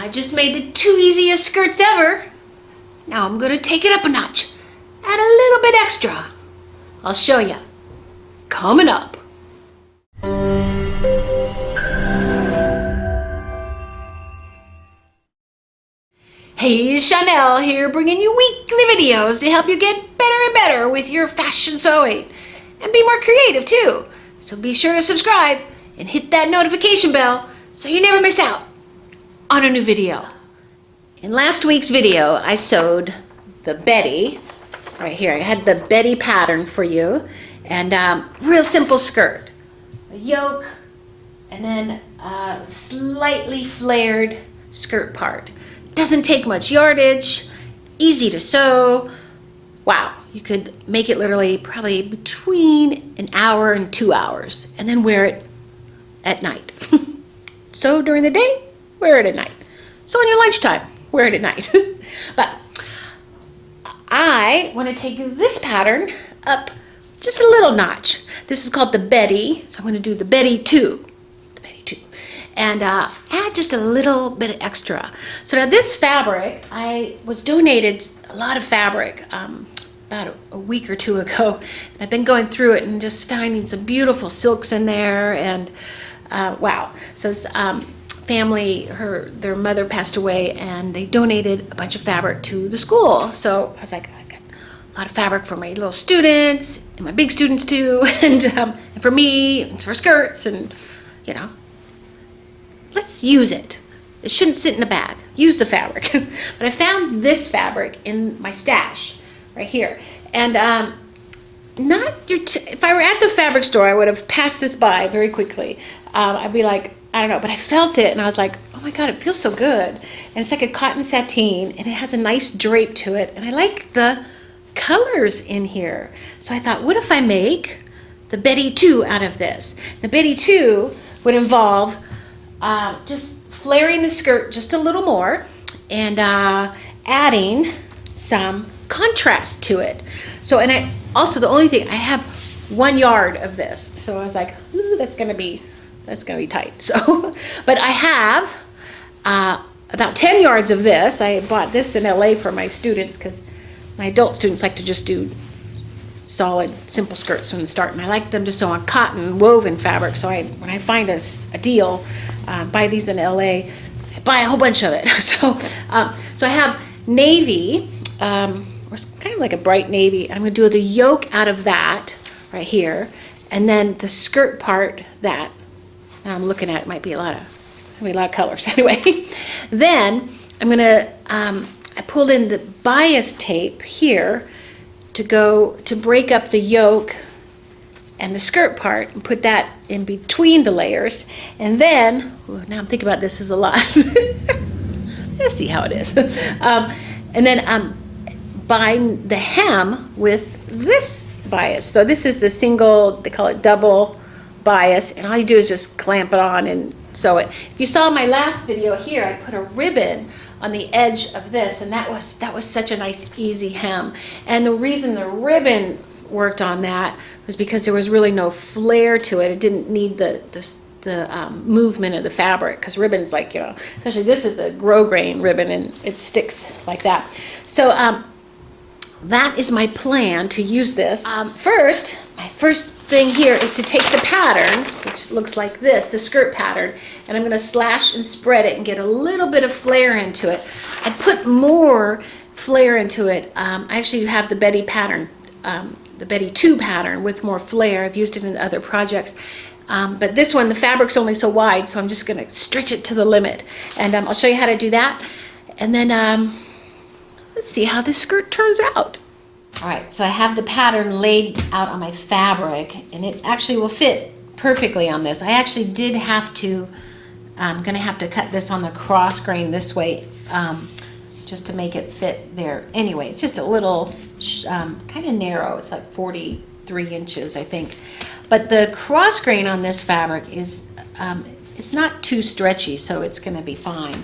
I just made the 2 easiest skirts ever. Now I'm going to take it up a notch. Add a little bit extra. I'll show you. Coming up. Hey, Chanel here, bringing you weekly videos to help you get better and better with your fashion sewing. And be more creative too. So be sure to subscribe and hit that notification bell so you never miss out on a new video. In last week's video, I sewed the Betty, right here. I had the Betty pattern for you, and real simple skirt. A yoke, and then a slightly flared skirt part. Doesn't take much yardage, easy to sew. Wow, you could make it literally probably between an hour and 2 hours, and then wear it at night. Sew during the day, wear it at night. So on your lunchtime, wear it at night. But I want to take this pattern up just a little notch. This is called the Betty, so I'm going to do the Betty 2. The Betty 2. And add just a little bit of extra. So now this fabric, I was donated a lot of fabric about a week or two ago. I've been going through it and just finding some beautiful silks in there, and wow. So this family, their mother passed away, and they donated a bunch of fabric to the school. So I was like, I got a lot of fabric for my little students and my big students too, and for me, and for skirts, and you know, let's use it. It shouldn't sit in a bag. Use the fabric. But I found this fabric in my stash right here, and if I were at the fabric store, I would have passed this by very quickly. I'd be like, I don't know, but I felt it and I was like, oh my God, it feels so good. And it's like a cotton sateen, and it has a nice drape to it, and I like the colors in here. So I thought, what if I make the Betty 2 out of this? The Betty 2 would involve just flaring the skirt just a little more, and adding some contrast to it. So, and I also, the only thing, I have 1 yard of this, so I was like, ooh, that's gonna be tight. So, but I have about 10 yards of this. I bought this in LA for my students, because my adult students like to just do solid, simple skirts from the start, and I like them to sew on cotton woven fabric. So when I find a deal, buy these in LA, I buy a whole bunch of it. So I have navy, or it's kind of like a bright navy. I'm going to do the yoke out of that right here, and then the skirt part that I'm looking at, might be a lot of colors. Anyway, then I'm going to I pulled in the bias tape here to break up the yoke and the skirt part, and put that in between the layers. And then, now I'm thinking about this is a lot. Let's see how it is. And then bind the hem with this bias. So this is the single, they call it double bias, and all you do is just clamp it on and sew it. If you saw my last video here, I put a ribbon on the edge of this, and that was such a nice easy hem. And the reason the ribbon worked on that was because there was really no flare to it. It didn't need the movement of the fabric, because ribbons, like, you know, especially this is a grosgrain ribbon, and it sticks like that. So that is my plan to use this. My first thing here is to take the pattern, which looks like this, the skirt pattern, and I'm going to slash and spread it and get a little bit of flare into it. I put more flare into it. I actually have the Betty pattern, the Betty 2 pattern with more flare. I've used it in other projects. But this one, the fabric's only so wide, so I'm just going to stretch it to the limit. And I'll show you how to do that. And then let's see how this skirt turns out. All right, so I have the pattern laid out on my fabric, and it actually will fit perfectly on this. I actually did have to, I'm going to have to cut this on the cross grain this way, just to make it fit there. Anyway, it's just a little kind of narrow. It's like 43 inches, I think. But the cross grain on this fabric is, it's not too stretchy, so it's going to be fine.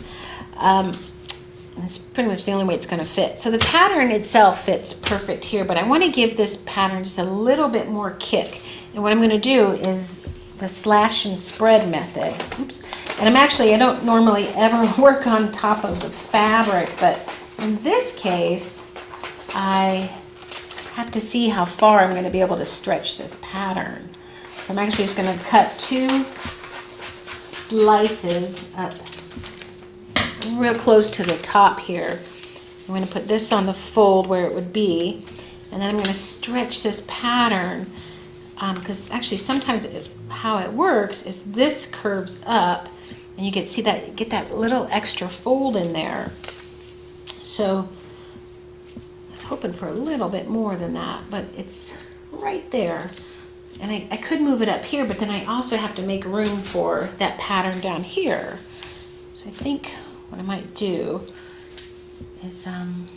And it's pretty much the only way it's going to fit. So the pattern itself fits perfect here, but I want to give this pattern just a little bit more kick. And what I'm going to do is the slash and spread method. Oops. And I don't normally ever work on top of the fabric, but in this case, I have to see how far I'm going to be able to stretch this pattern. So I'm actually just going to cut 2 slices up real close to the top here. I'm going to put this on the fold where it would be, and then I'm going to stretch this pattern because actually sometimes how it works is this curves up and you can see that, get that little extra fold in there. So I was hoping for a little bit more than that, but it's right there. And I could move it up here, but then I also have to make room for that pattern down here. So I think what I might do is sometimes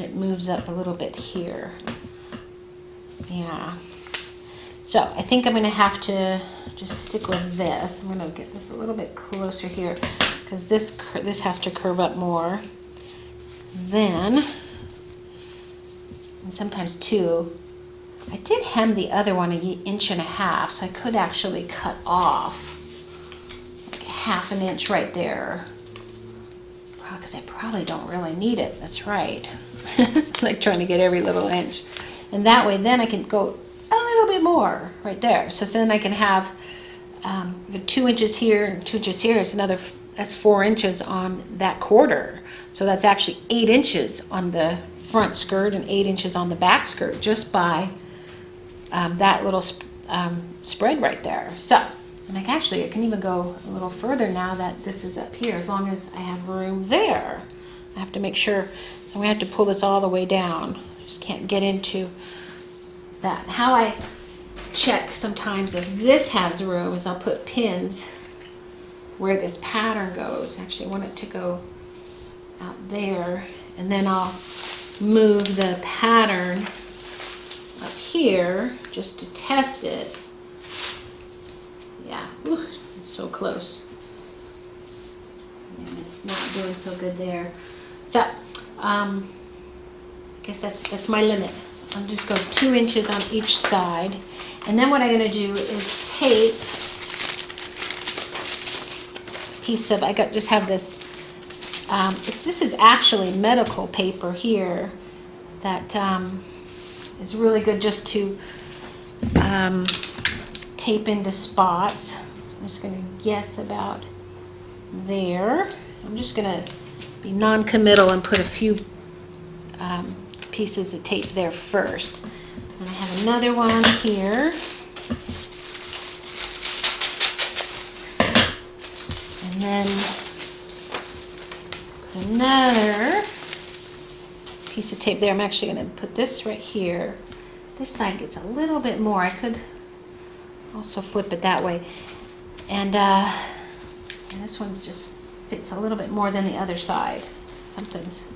it moves up a little bit here. Yeah. So I think I'm going to have to just stick with this. I'm going to get this a little bit closer here because this has to curve up more. Then, and sometimes 2, I did hem the other one 1.5 inches, so I could actually cut off like 1/2 inch right there. Because I probably don't really need it. That's right. Like trying to get every little inch. And that way then I can go a little bit more right there. So then I can have 2 inches here and 2 inches here. It's another, that's 4 inches on that quarter. So that's actually 8 inches on the front skirt and 8 inches on the back skirt just by that little spread right there. So, and I can even go a little further now that this is up here, as long as I have room there. I have to make sure, so we have to pull this all the way down. Just can't get into that. How I check sometimes if this has room is I'll put pins where this pattern goes. Actually, I want it to go out there, and then I'll move the pattern up here just to test it. Yeah, ooh, it's so close. And it's not doing so good there. So, I guess that's my limit. I'll just go 2 inches on each side. And then what I'm going to do is tape a piece of, just have this, this is actually medical paper here that is really good just to tape into spots. So I'm just going to guess about there. I'm just going to be non-committal and put a few pieces of tape there first. And I have another one here. And then another piece of tape there. I'm actually going to put this right here. This side gets a little bit more. I could also flip it that way. And this one's just fits a little bit more than the other side. Something's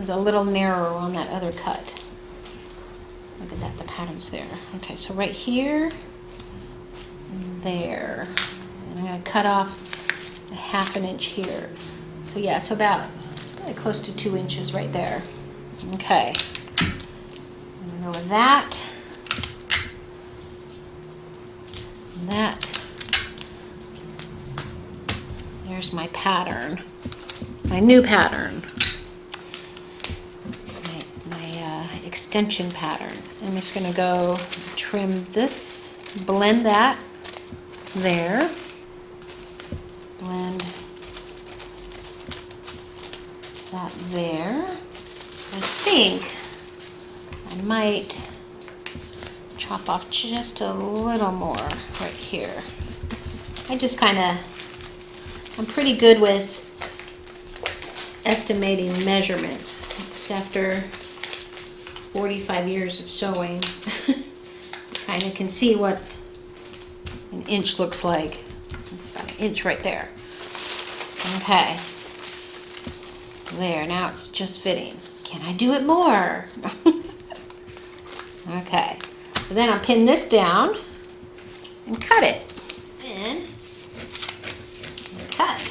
a little narrower on that other cut. Look at that, the pattern's there. Okay, so right here and there. And I'm going to cut off a 1/2 inch here. So yeah, so about close to 2 inches right there. Okay. I'm going to go with that. And that. There's my pattern. My new pattern. My extension pattern. I'm just going to go trim this, blend that there. Blend that there. I think I might chop off just a little more right here. I just kind of, I'm pretty good with estimating measurements. It's after 45 years of sewing. Kind of can see what an inch looks like. It's about 1 inch right there. Okay. There, now it's just fitting. Can I do it more? Okay. So then I'll pin this down and cut it. And cut.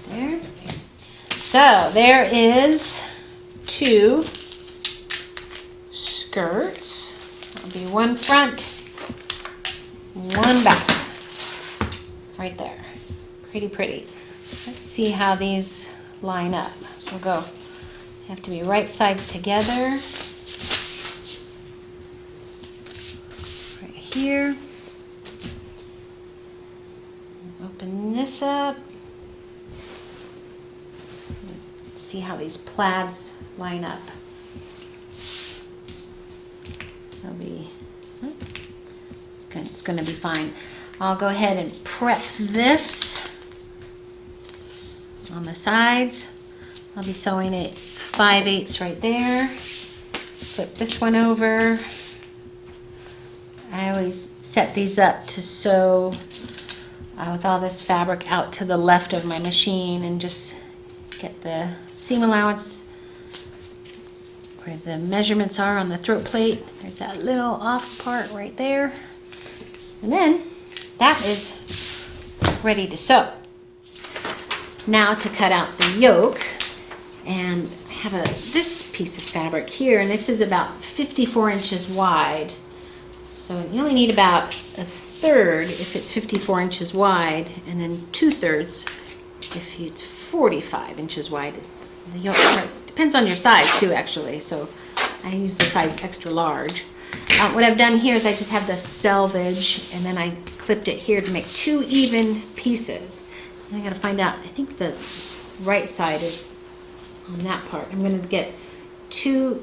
There. So there is 2 skirts. That'll be one front, one back. Right there. Pretty, pretty. Let's see how these line up. So we'll go, have to be right sides together. Right here. Open this up. Let's see how these plaids line up. It'll be, it's going to be fine. I'll go ahead and prep this on the sides. I'll be sewing it 5/8 right there. Flip this one over. I always set these up to sew with all this fabric out to the left of my machine and just get the seam allowance where the measurements are on the throat plate. There's that little off part right there. And then that is ready to sew. Now to cut out the yoke, and I have this piece of fabric here, and this is about 54 inches wide. So you only need about 1/3 if it's 54 inches wide, and then 2/3 if it's 45 inches wide. The yoke depends on your size too, actually. So I use the size extra large. What I've done here is I just have the selvage, and then I clipped it here to make 2 even pieces. And I gotta find out, I think the right side is on that part. I'm gonna get 2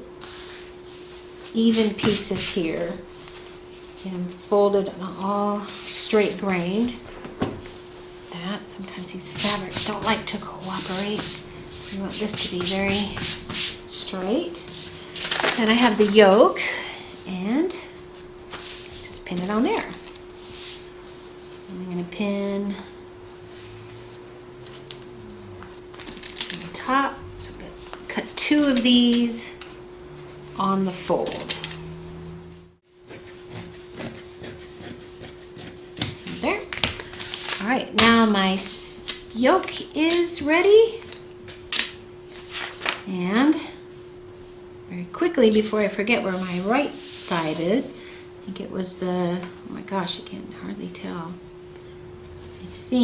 even pieces here. Get them folded all straight grained. That, sometimes these fabrics don't like to cooperate. We want this to be very straight. Then I have the yoke, and just pin it on there. I'm going to pin on the top. So I'm going to cut 2 of these on the fold. There. All right, now my yoke is ready. And very quickly, before I forget where my right side is, I think it was the, oh my gosh, I can hardly tell. I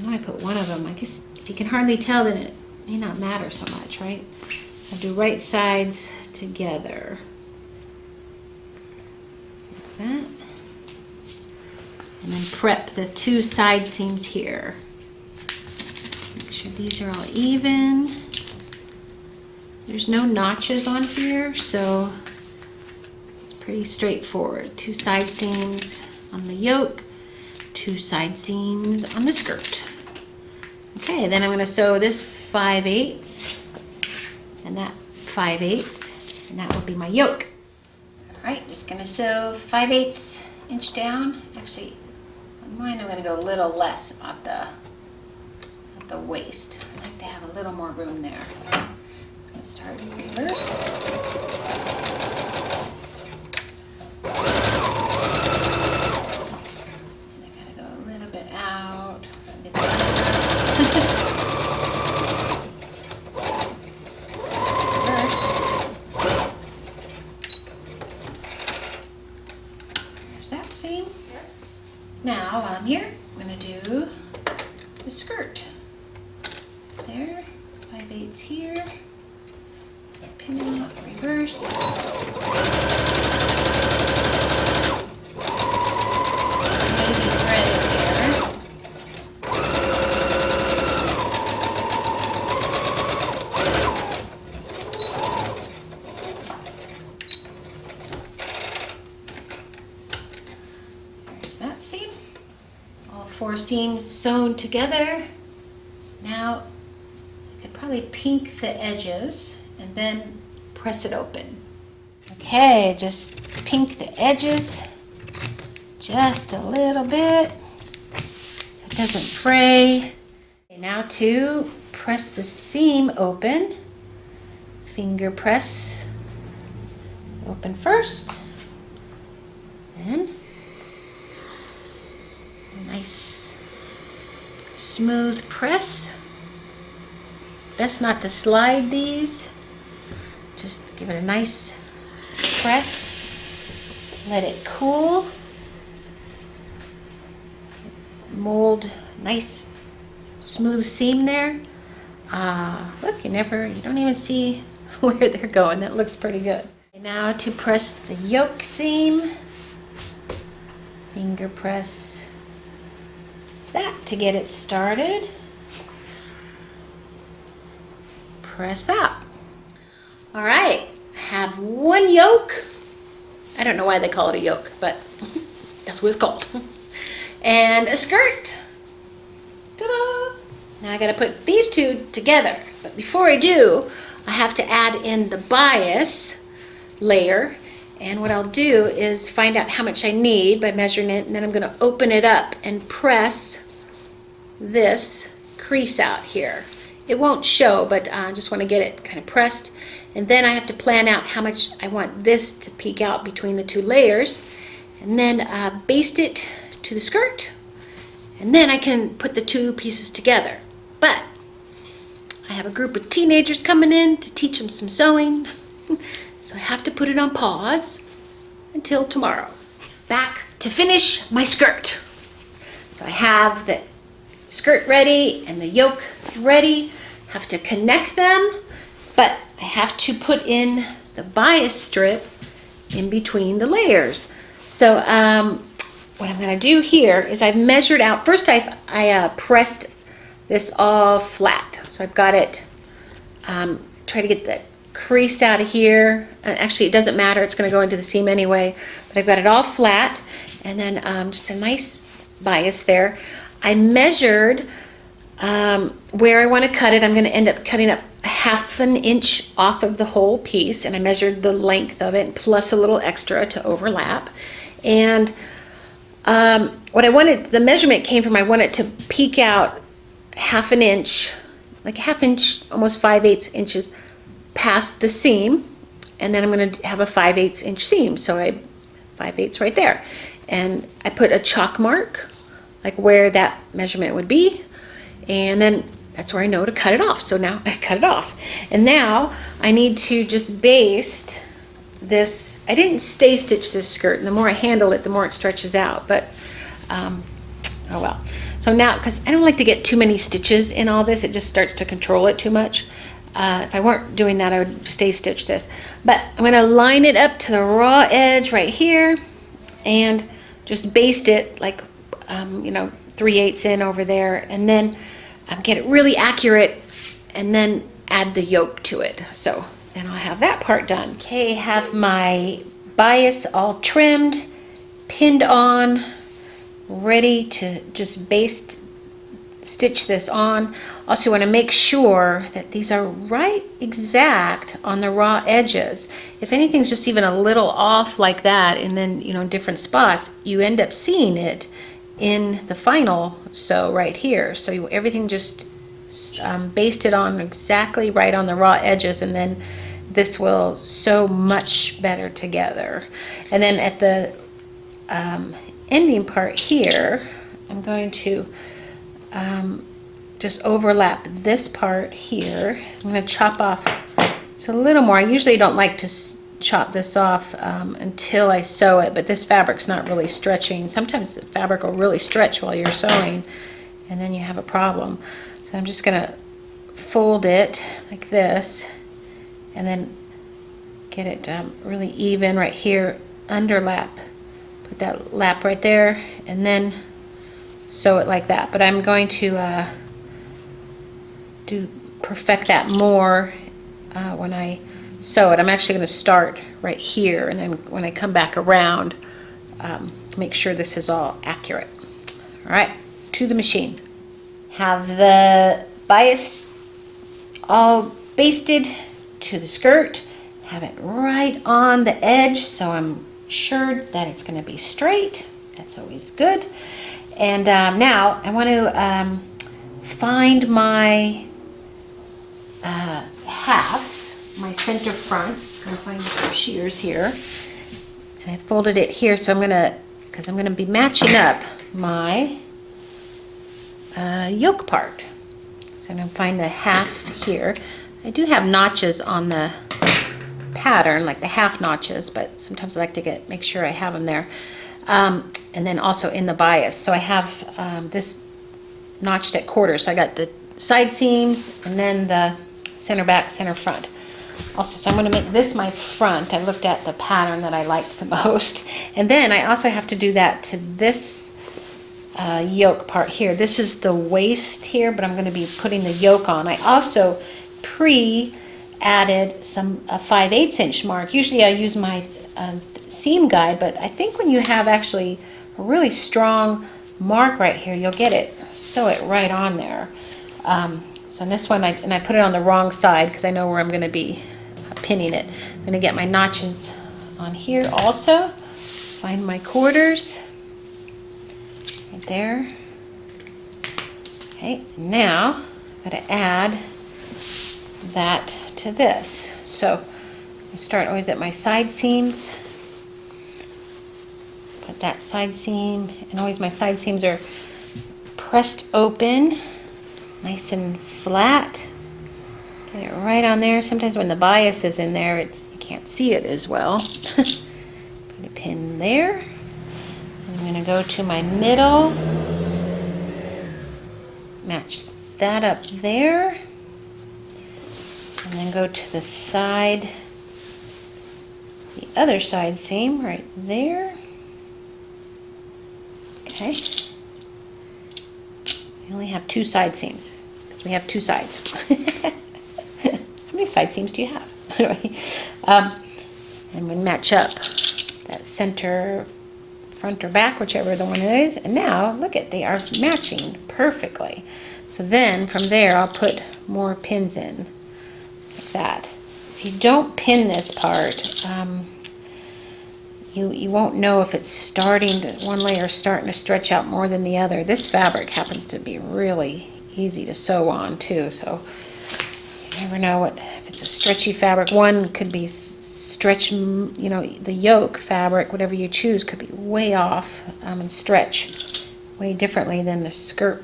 know I put one of them. I guess if you can hardly tell, then it may not matter so much, right? I'll do right sides together. Like that. And then prep the 2 side seams here. Make sure these are all even. There's no notches on here, so it's pretty straightforward. 2 side seams on the yoke, 2 side seams on the skirt. Okay, then I'm going to sew this 5/8 and that 5/8, and that will be my yoke. All right, just going to sew 5/8 inch down. Actually, on mine I'm going to go a little less at the waist. I like to have a little more room there. I'm going to start in reverse. And I got to go a little bit out. Reverse. There's that seam. Now, while I'm here, I'm going to do the skirt. There, 5/8 here. Pin out, reverse. Just maybe thread it here. There's that seam. All 4 seams sewn together. Now I could probably pink the edges and then press it open. Okay, just pink the edges just a little bit so it doesn't fray. Okay, now to press the seam open, finger press open first, and a nice smooth press. Best not to slide these. Just Give it a nice press. Let it cool. Mold nice smooth seam there. Look, you don't even see where they're going. That looks pretty good. Now to press the yoke seam. Finger press that to get it started. Press that. All right, I have one yoke. I don't know why they call it a yoke, but that's what it's called. And a skirt. Ta-da! Now I gotta put these two together. But before I do, I have to add in the bias layer. And what I'll do is find out how much I need by measuring it, and then I'm gonna open it up and press this crease out here. It won't show, but I just want to get it kind of pressed. And then I have to plan out how much I want this to peek out between the two layers. And then baste it to the skirt. And then I can put the two pieces together. But I have a group of teenagers coming in to teach them some sewing. So I have to put it on pause until tomorrow. Back to finish my skirt. So I have the skirt ready and the yoke ready. Have to connect them, but I have to put in the bias strip in between the layers. So what I'm going to do here is I've measured out. First I pressed this all flat. So I've got it, try to get the crease out of here. Actually, it doesn't matter. It's going to go into the seam anyway. But I've got it all flat. And then just a nice bias there. I measured where I want to cut it. I'm going to end up cutting up 1/2 inch off of the whole piece, and I measured the length of it plus a little extra to overlap. And what I wanted, the measurement came from, I want it to peek out 1/2 inch, like 1/2 inch, almost 5/8 inches past the seam, and then I'm going to have a 5/8 inch seam, so I 5/8 right there. And I put a chalk mark like where that measurement would be, and then that's where I know to cut it off. So now I cut it off, and now I need to just baste this. I didn't stay stitch this skirt, and the more I handle it, the more it stretches out, but oh well. So now, because I don't like to get too many stitches in all this, it just starts to control it too much. If I weren't doing that, I would stay stitch this, but I'm going to line it up to the raw edge right here and just baste it like 3/8 in over there, and then get it really accurate, and then add the yoke to it. So then I'll have that part done. Okay, have my bias all trimmed, pinned on, ready to just baste stitch this on. Also want to make sure that these are right exact on the raw edges. If anything's just even a little off like that, and then in different spots, you end up seeing it in the final sew right here. So everything just basted on exactly right on the raw edges, and then this will sew much better together. And then at the ending part here, I'm going to just overlap this part here. I'm going to chop off it's a little more. I usually don't like to chop this off until I sew it, but this fabric's not really stretching. Sometimes the fabric will really stretch while you're sewing, and then you have a problem. So I'm just going to fold it like this, and then get it really even right here, underlap. Put that lap right there, and then sew it like that. But I'm going to perfect that more when I sew it. I'm actually going to start right here, and then when I come back around, make sure this is all accurate. All right, to the machine. Have the bias all basted to the skirt. Have it right on the edge, so I'm sure that it's going to be straight. That's always good. And now I want to find my halves, my center fronts. I'm going to find some shears here. And I folded it here, so I'm going to, because I'm going to be matching up my yoke part. So I'm going to find the half here. I do have notches on the pattern, like the half notches, but sometimes I like to make sure I have them there. And then also in the bias. So I have this notched at quarters. So I got the side seams and then the center back, center front. Also, so I'm going to make this my front. I looked at the pattern that I liked the most. And then I also have to do that to this yoke part here. This is the waist here, but I'm going to be putting the yoke on. I also added some 5/8 inch mark. Usually I use my seam guide, but I think when you have actually a really strong mark right here, you'll get it, sew it right on there. So in this one, I put it on the wrong side because I know where I'm going to be pinning it. I'm going to get my notches on here also. Find my quarters right there. Okay, now I'm going to add that to this. So I start always at my side seams. Put that side seam, and always my side seams are pressed open, nice and flat. Get it right on there. Sometimes when the bias is in there, you can't see it as well. Put a pin there. I'm going to go to my middle, match that up there, and then go to the side, the other side seam right there. Okay. We only have 2 side seams because we have 2 sides. How many side seams do you have? Anyway, and we match up that center, front or back, whichever the one it is. And now look at, they are matching perfectly. So then from there I'll put more pins in like that. If you don't pin this part, you won't know if it's one layer starting to stretch out more than the other. This fabric happens to be really easy to sew on too, so you never know if it's a stretchy fabric. One could be stretch, the yoke fabric, whatever you choose, could be way off and stretch way differently than the skirt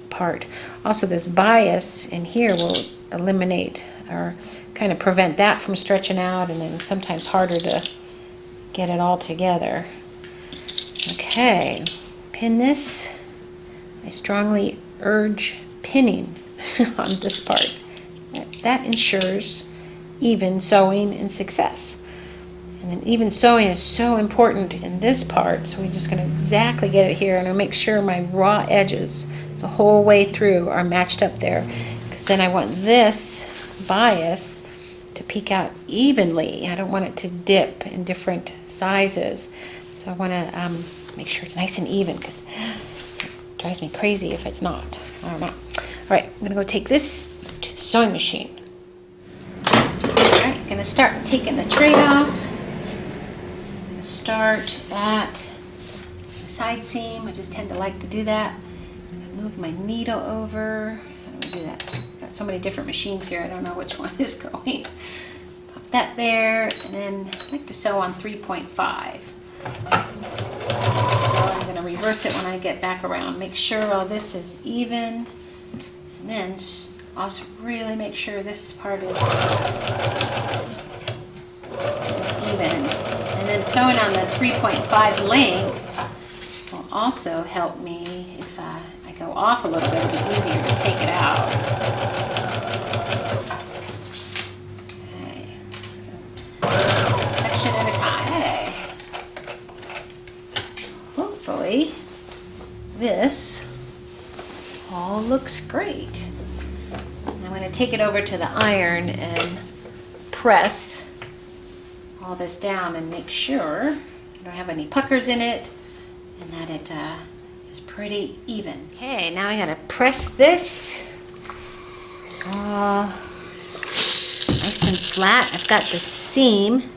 part. Also, this bias in here will eliminate or kind of prevent that from stretching out, and then sometimes harder to get it all together. Okay, pin this. I strongly urge pinning on this part. That ensures even sewing and success. And then even sewing is so important in this part, so we're just going to exactly get it here, and I'll make sure my raw edges the whole way through are matched up there, because then I want this bias to peek out evenly. I don't want it to dip in different sizes, so I want to make sure it's nice and even, because it drives me crazy if it's not. I don't know. All right, I'm gonna go take this to the sewing machine. All right, I'm gonna start taking the tray off. I'm gonna start at the side seam. I just tend to like to do that. I'm gonna move my needle over. How do I do that? Got so many different machines here, I don't know which one is going. Pop that there, and then I like to sew on 3.5. So I'm going to reverse it when I get back around. Make sure all this is even, and then also really make sure this part is even. And then sewing on the 3.5 length will also help me if I go off a little bit. It'll be easier to take it out. Okay, let's go section at a time. Okay. Hopefully this all looks great. I'm going to take it over to the iron and press all this down and make sure I don't have any puckers in it and that it is pretty even. Okay, now I gotta press this nice and flat. I've got the seam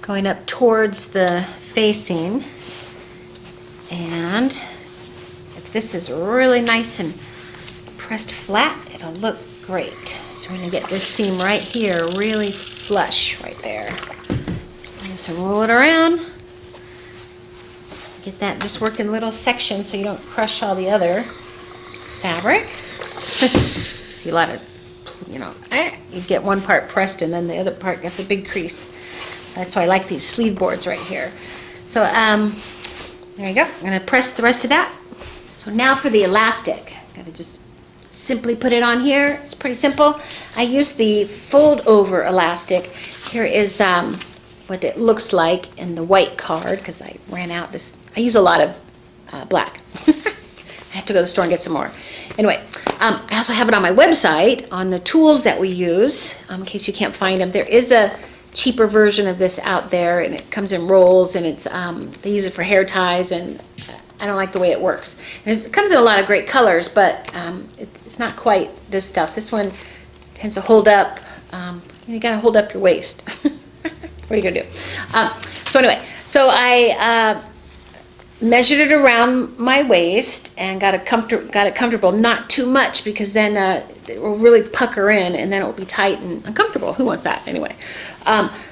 going up towards the facing, and if this is really nice and pressed flat, it'll look great. So we're gonna get this seam right here really flush right there. Just roll it around. Get that just work in little sections so you don't crush all the other fabric. See a lot of, you get one part pressed and then the other part gets a big crease. So that's why I like these sleeve boards right here. So there you go. I'm going to press the rest of that. So now for the elastic. Got to just simply put it on here. It's pretty simple. I use the fold over elastic. Here is what it looks like in the white card, because I ran out this. I use a lot of black. I have to go to the store and get some more. Anyway, I also have it on my website on the tools that we use, in case you can't find them. There is a cheaper version of this out there, and it comes in rolls, and it's they use it for hair ties, and I don't like the way it works. And it comes in a lot of great colors, but it's not quite this stuff. This one tends to hold up. You gotta hold up your waist. What are you gonna do? So anyway, so I measured it around my waist and got it comfortable. Not too much, because then it will really pucker in, and then it will be tight and uncomfortable. Who wants that anyway?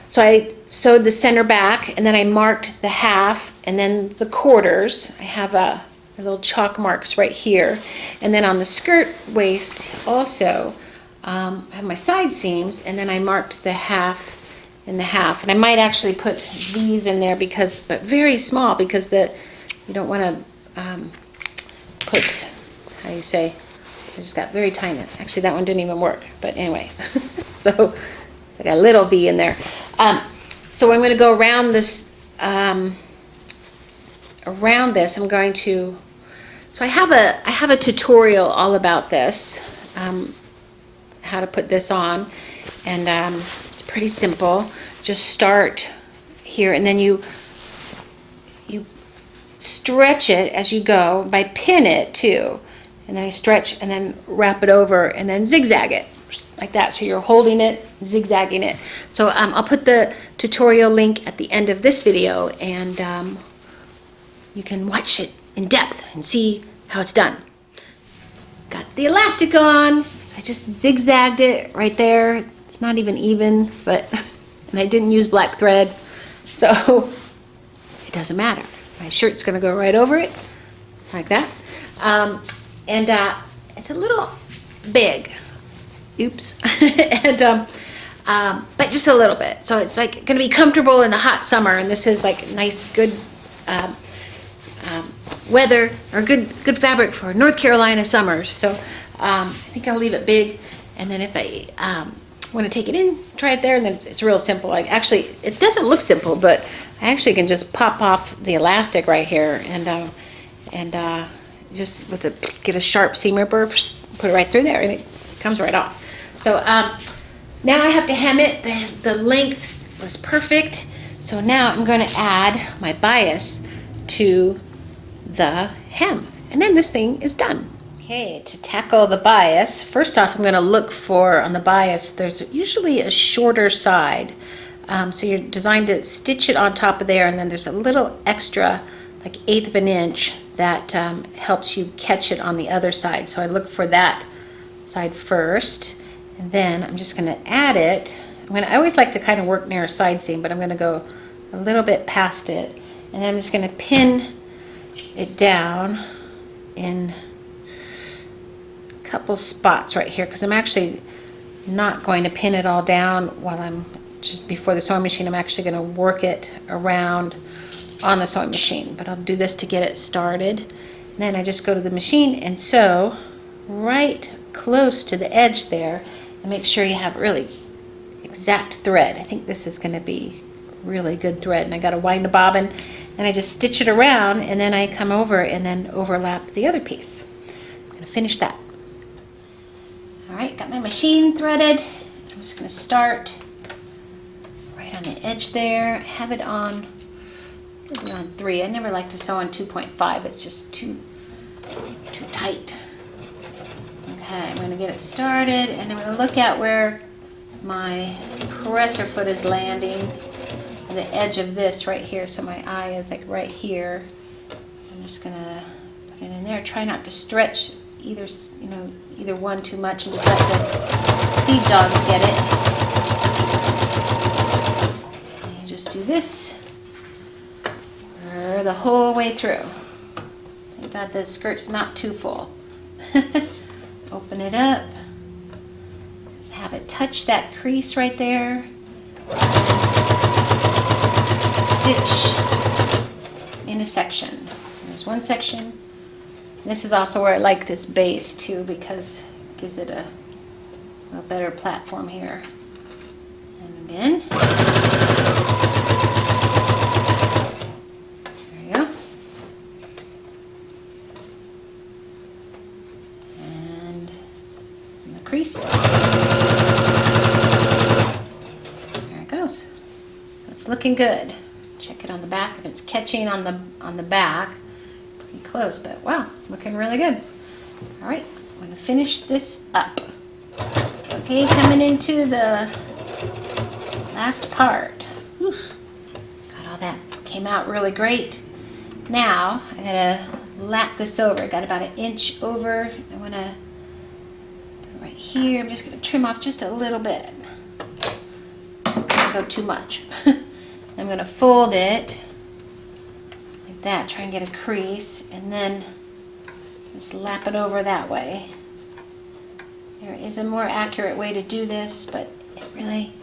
So I sewed the center back, and then I marked the half and then the quarters. I have little chalk marks right here. And then on the skirt waist also, I have my side seams, and then I marked the half and the half. And I might actually put these in there, but very small, because you don't want to put, how do you say, I just got very tiny. Actually, that one didn't even work, but anyway. So I got a little V in there. So I'm going to go around this, I'm going to, so I have a tutorial all about this, how to put this on, and it's pretty simple. Just start here, and then you stretch it as you go. I pin it too, and then I stretch and then wrap it over and then zigzag it like that. So you're holding it, zigzagging it. So I'll put the tutorial link at the end of this video, and you can watch it in depth and see how it's done. Got the elastic on, so I just zigzagged it right there. It's not even, but and I didn't use black thread, so it doesn't matter. My shirt's going to go right over it, like that. And it's a little big. Oops. And but just a little bit. So it's like going to be comfortable in the hot summer, and this is like nice, good weather, or good fabric for North Carolina summers. So I think I'll leave it big, and then if I want to take it in, try it there, and then it's real simple. Like, actually, it doesn't look simple, but I actually can just pop off the elastic right here, and just get a sharp seam ripper, put it right through there, and it comes right off. So now I have to hem it. The length was perfect. So now I'm going to add my bias to the hem, and then this thing is done. Okay, to tackle the bias, first off, I'm going to look for, on the bias, there's usually a shorter side. So you're designed to stitch it on top of there, and then there's a little extra, like 1/8 of an inch, that helps you catch it on the other side. So I look for that side first, and then I'm just going to add it. I always like to kind of work near a side seam, but I'm going to go a little bit past it, and then I'm just going to pin it down in a couple spots right here, because I'm actually not going to pin it all down while I'm just before the sewing machine. I'm actually going to work it around on the sewing machine, but I'll do this to get it started. And then I just go to the machine and sew right close to the edge there, and make sure you have really exact thread. I think this is going to be really good thread, and I got to wind the bobbin, and I just stitch it around, and then I come over and then overlap the other piece. I'm going to finish that. Alright, got my machine threaded. I'm just going to start right on the edge there. Have it on 3. I never like to sew on 2.5. It's just too tight. Okay, I'm going to get it started, and I'm going to look at where my presser foot is landing on the edge of this right here. So my eye is like right here. I'm just going to put it in there. Try not to stretch either one too much, and just let the feed dogs get it. And you just do this the whole way through. Thank God the skirt's not too full. Open it up. Just have it touch that crease right there. stitch in a section. There's one section. This is also where I like this base too, because it gives it a better platform here. And again. There you go. And in the crease. There it goes. So it's looking good. Check it on the back if it's catching on the back. Pretty close, but wow, looking really good. All right, I'm gonna finish this up. Okay, coming into the last part. Whew. Got all that, came out really great. Now I'm gonna lap this over. Got about 1 inch over. I wanna right here. I'm just gonna trim off just a little bit. Don't go too much. I'm gonna fold it like that, try and get a crease, and then just lap it over that way. There is a more accurate way to do this, but it really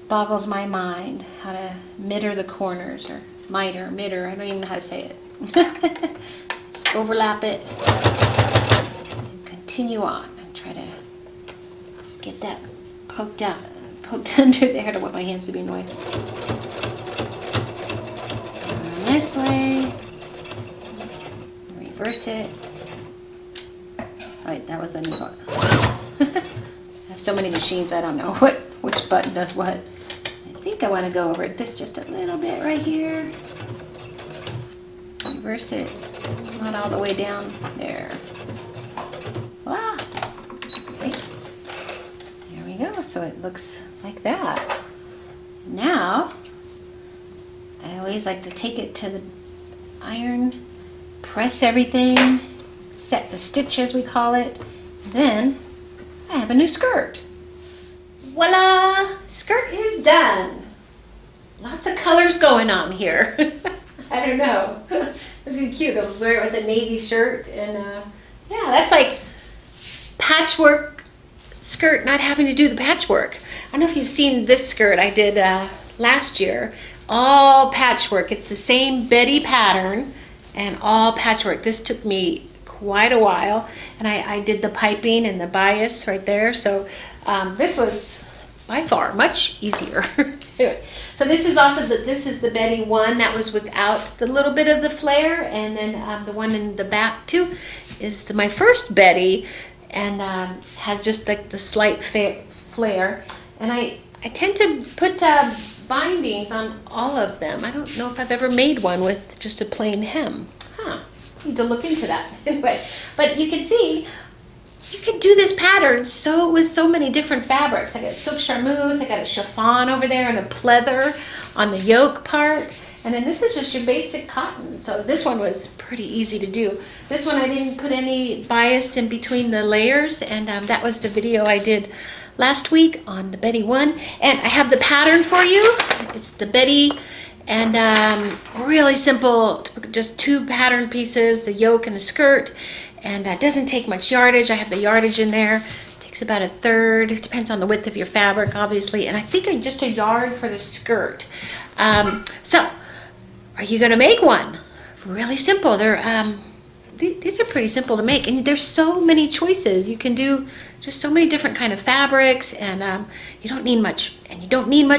boggles my mind how to miter the corners, or miter, I don't even know how to say it. Just overlap it and continue on and try to get that poked under there. I don't want my hands to be annoying. This way, reverse it. Right, that was a new one. I have so many machines, I don't know which button does what. I think I want to go over this just a little bit right here. Reverse it, not all the way down there. Ah, okay. There we go. So it looks like that. Now, I always like to take it to the iron, press everything, set the stitch as we call it. Then I have a new skirt. Voila! Skirt is done. Lots of colors going on here. I don't know. It'd be cute. I'll wear it with a navy shirt, and yeah, that's like patchwork skirt, not having to do the patchwork. I don't know if you've seen this skirt I did last year. All patchwork. It's the same Betty pattern and all patchwork. This took me quite a while, and I did the piping and the bias right there. So this was by far much easier. Anyway, so this is also this is the Betty one that was without the little bit of the flare, and then the one in the back too is my first Betty, and has just like the slight flare. And I tend to put bindings on all of them. I don't know if I've ever made one with just a plain hem. Need to look into that. Anyway, but you can see you can do this pattern with so many different fabrics. I got silk charmeuse, I got a chiffon over there, and a pleather on the yoke part. And then this is just your basic cotton. So this one was pretty easy to do. This one I didn't put any bias in between the layers, and that was the video I did last week on the Betty one. And I have the pattern for you. It's the Betty, and really simple, just 2 pattern pieces, the yoke and the skirt. And it doesn't take much yardage. I have the yardage in there. It takes about 1/3. It depends on the width of your fabric, obviously. And I think just a yard for the skirt. So, are you going to make one? Really simple. These are pretty simple to make, and there's so many choices. You can do just so many different kind of fabrics, and you don't need much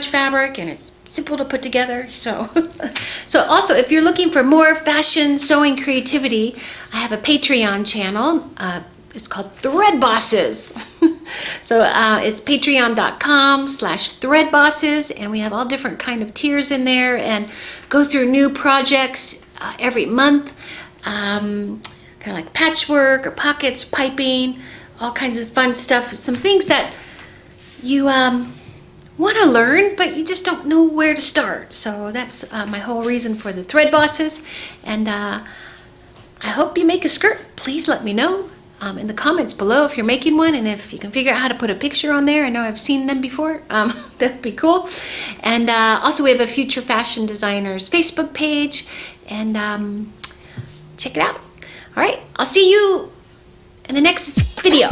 fabric, and it's simple to put together. So also, if you're looking for more fashion sewing creativity, I have a Patreon channel. It's called ThreadBosses. So it's patreon.com/threadbosses, and we have all different kind of tiers in there, and go through new projects every month. Kind of like patchwork or pockets, piping, all kinds of fun stuff. Some things that you want to learn, but you just don't know where to start. So that's my whole reason for the ThreadBosses. And I hope you make a skirt. Please let me know in the comments below if you're making one, and if you can figure out how to put a picture on there. I know I've seen them before. That'd be cool. And also we have a Future Fashion Designers Facebook page, and check it out. All right, I'll see you in the next video.